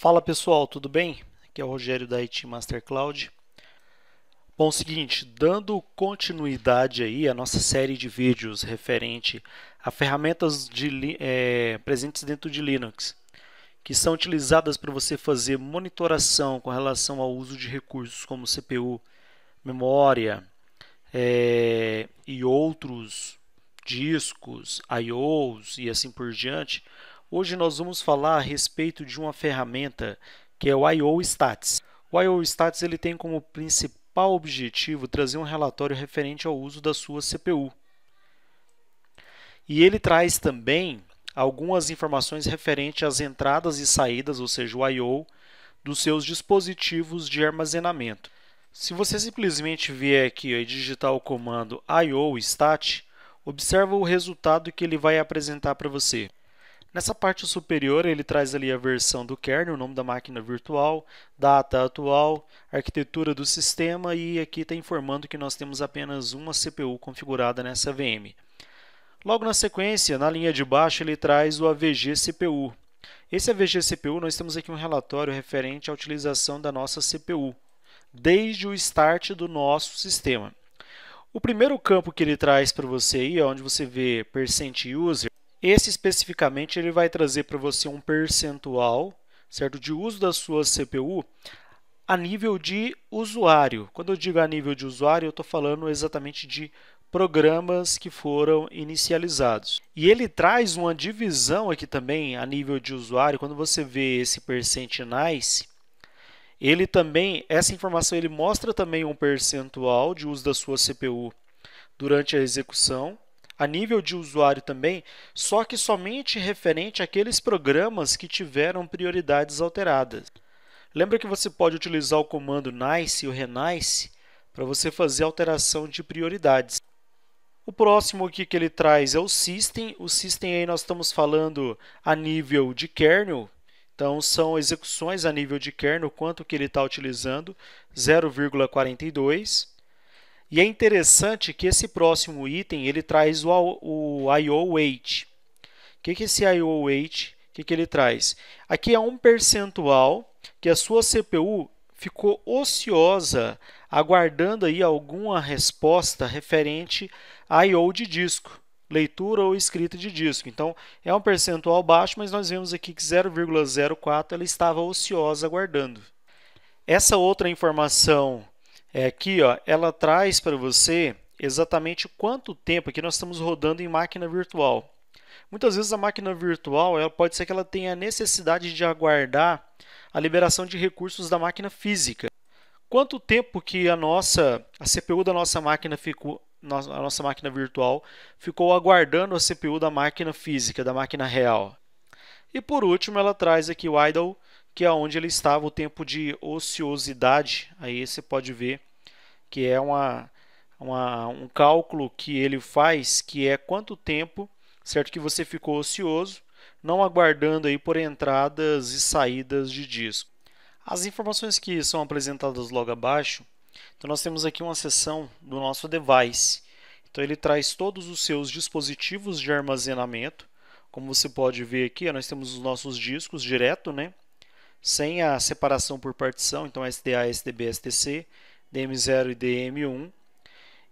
Fala pessoal, tudo bem? Aqui é o Rogério da IT Master Cloud. Bom, seguinte, dando continuidade aí à nossa série de vídeos referente a ferramentas presentes dentro de Linux, que são utilizadas para você fazer monitoração com relação ao uso de recursos como CPU, memória e outros discos, I/Os e assim por diante. Hoje nós vamos falar a respeito de uma ferramenta que é o I/O Stats. O I/O Stats ele tem como principal objetivo trazer um relatório referente ao uso da sua CPU. E ele traz também algumas informações referentes às entradas e saídas, ou seja, o I/O, dos seus dispositivos de armazenamento. Se você simplesmente vier aqui e digitar o comando I/O Stat, observa o resultado que ele vai apresentar para você. Nessa parte superior, ele traz ali a versão do kernel, o nome da máquina virtual, data atual, arquitetura do sistema e aqui está informando que nós temos apenas uma CPU configurada nessa VM. Logo na sequência, na linha de baixo, ele traz o AVG CPU. Esse AVG CPU, nós temos aqui um relatório referente à utilização da nossa CPU, desde o start do nosso sistema. O primeiro campo que ele traz para você aí, onde você vê %user, esse especificamente ele vai trazer para você um percentual, certo, de uso da sua CPU a nível de usuário. Quando eu digo a nível de usuário, eu estou falando exatamente de programas que foram inicializados. E ele traz uma divisão aqui também a nível de usuário. Quando você vê esse %nice, ele também, essa informação ele mostra também um percentual de uso da sua CPU durante a execução, a nível de usuário também, só que somente referente àqueles programas que tiveram prioridades alteradas. Lembra que você pode utilizar o comando nice e o renice para você fazer alteração de prioridades. O próximo aqui que ele traz é o system. O system aí nós estamos falando a nível de kernel. Então, são execuções a nível de kernel, quanto que ele está utilizando, 0,42. E é interessante que esse próximo item ele traz o I/O weight. O que é esse I/O weight? O que ele traz? Aqui é um percentual que a sua CPU ficou ociosa aguardando aí alguma resposta referente a I/O de disco, leitura ou escrita de disco. Então, é um percentual baixo, mas nós vemos aqui que 0,04 ela estava ociosa aguardando. Essa outra informação aqui, ó, ela traz para você exatamente quanto tempo, aqui nós estamos rodando em máquina virtual. Muitas vezes a máquina virtual ela pode ser que ela tenha necessidade de aguardar a liberação de recursos da máquina física. Quanto tempo que a CPU da nossa máquina a nossa máquina virtual ficou aguardando a CPU da máquina física, da máquina real? E por último, ela traz aqui o idle, que é onde ele estava o tempo de ociosidade. Aí você pode ver que é um cálculo que ele faz, que é quanto tempo, certo, que você ficou ocioso, não aguardando aí por entradas e saídas de disco. As informações que são apresentadas logo abaixo, então nós temos aqui uma seção do nosso device. Então ele traz todos os seus dispositivos de armazenamento. Como você pode ver aqui, nós temos os nossos discos direto, né? Sem a separação por partição, então SDA, SDB, STC, DM0 e DM1.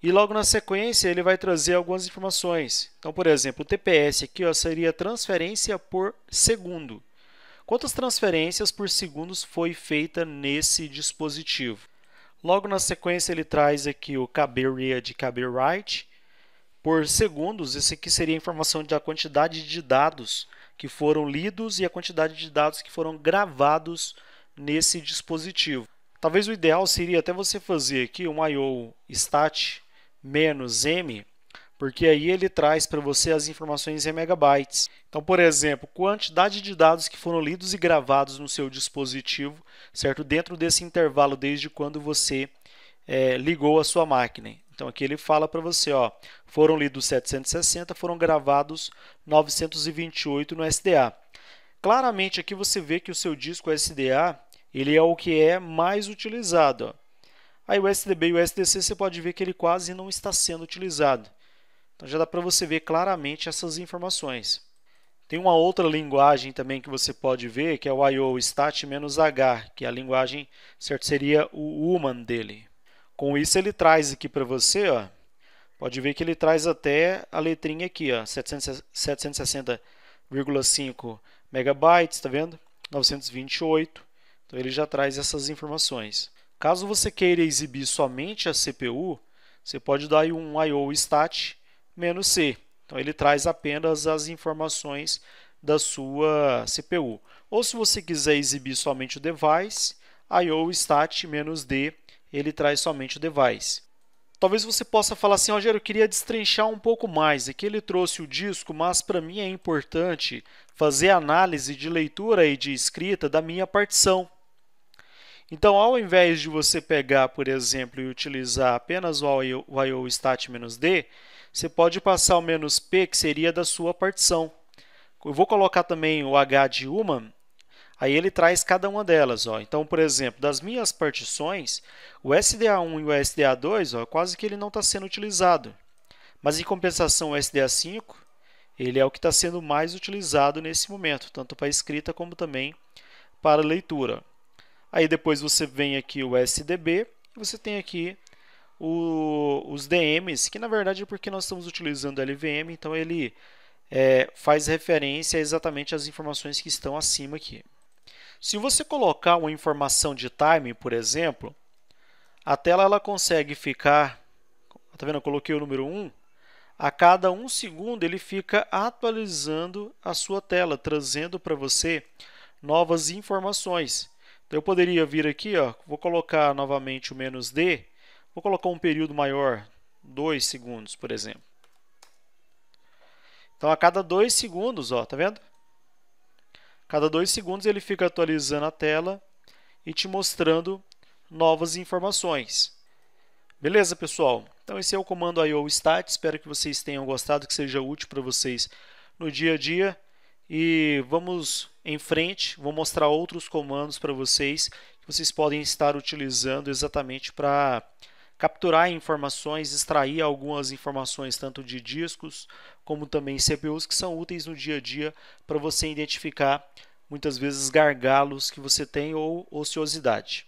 E logo na sequência ele vai trazer algumas informações. Então, por exemplo, o TPS aqui ó, seria transferência por segundo. Quantas transferências por segundo foi feita nesse dispositivo? Logo na sequência ele traz aqui o KB read e KB write por segundos. Esse aqui seria a informação da quantidade de dados que foram lidos e a quantidade de dados que foram gravados nesse dispositivo. Talvez o ideal seria até você fazer aqui um I/O stat -m, porque aí ele traz para você as informações em megabytes. Então, por exemplo, quantidade de dados que foram lidos e gravados no seu dispositivo, certo? Dentro desse intervalo, desde quando você ligou a sua máquina. Então, aqui ele fala para você, ó, foram lidos 760, foram gravados 928 no SDA. Claramente, aqui você vê que o seu disco SDA ele é o que é mais utilizado. Ó. Aí o SDB e o SDC você pode ver que ele quase não está sendo utilizado. Então já dá para você ver claramente essas informações. Tem uma outra linguagem também que você pode ver, que é o IO-STAT-H, que a linguagem certo seria o UMAN dele. Com isso, ele traz aqui para você, ó, pode ver que ele traz até a letrinha aqui, ó, 760,5 megabytes, tá vendo? 928. Então ele já traz essas informações. Caso você queira exibir somente a CPU, você pode dar aí um IO-STAT-C. Então ele traz apenas as informações da sua CPU. Ou se você quiser exibir somente o device, IO-STAT-D, ele traz somente o device. Talvez você possa falar assim, Rogério, eu queria destrinchar um pouco mais. Aqui ele trouxe o disco, mas para mim é importante fazer análise de leitura e de escrita da minha partição. Então, ao invés de você pegar, por exemplo, e utilizar apenas o IO-STAT-D, você pode passar o "-P", que seria da sua partição. Eu vou colocar também o H de UMAN, aí ele traz cada uma delas. Ó. Então, por exemplo, das minhas partições, o SDA1 e o SDA2, ó, quase que ele não está sendo utilizado. Mas, em compensação, o SDA5, ele é o que está sendo mais utilizado nesse momento, tanto para escrita como também para leitura. Aí depois você vem aqui o SDB e você tem aqui os DMs, que na verdade é porque nós estamos utilizando LVM, então ele faz referência exatamente às informações que estão acima aqui. Se você colocar uma informação de timing, por exemplo, a tela ela consegue ficar, tá vendo? Eu coloquei o número 1, a cada 1 segundo ele fica atualizando a sua tela, trazendo para você novas informações. Então, eu poderia vir aqui, ó, vou colocar novamente o "-D, vou colocar um período maior, 2 segundos, por exemplo. Então, a cada 2 segundos, ó, tá vendo? Cada 2 segundos ele fica atualizando a tela e te mostrando novas informações. Beleza, pessoal? Então, esse é o comando IO-STAT. Espero que vocês tenham gostado, que seja útil para vocês no dia a dia. E vamos em frente, vou mostrar outros comandos para vocês que vocês podem estar utilizando exatamente para capturar informações, extrair algumas informações tanto de discos como também CPUs que são úteis no dia a dia para você identificar muitas vezes gargalos que você tem ou ociosidade.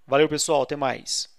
Valeu, pessoal, até mais.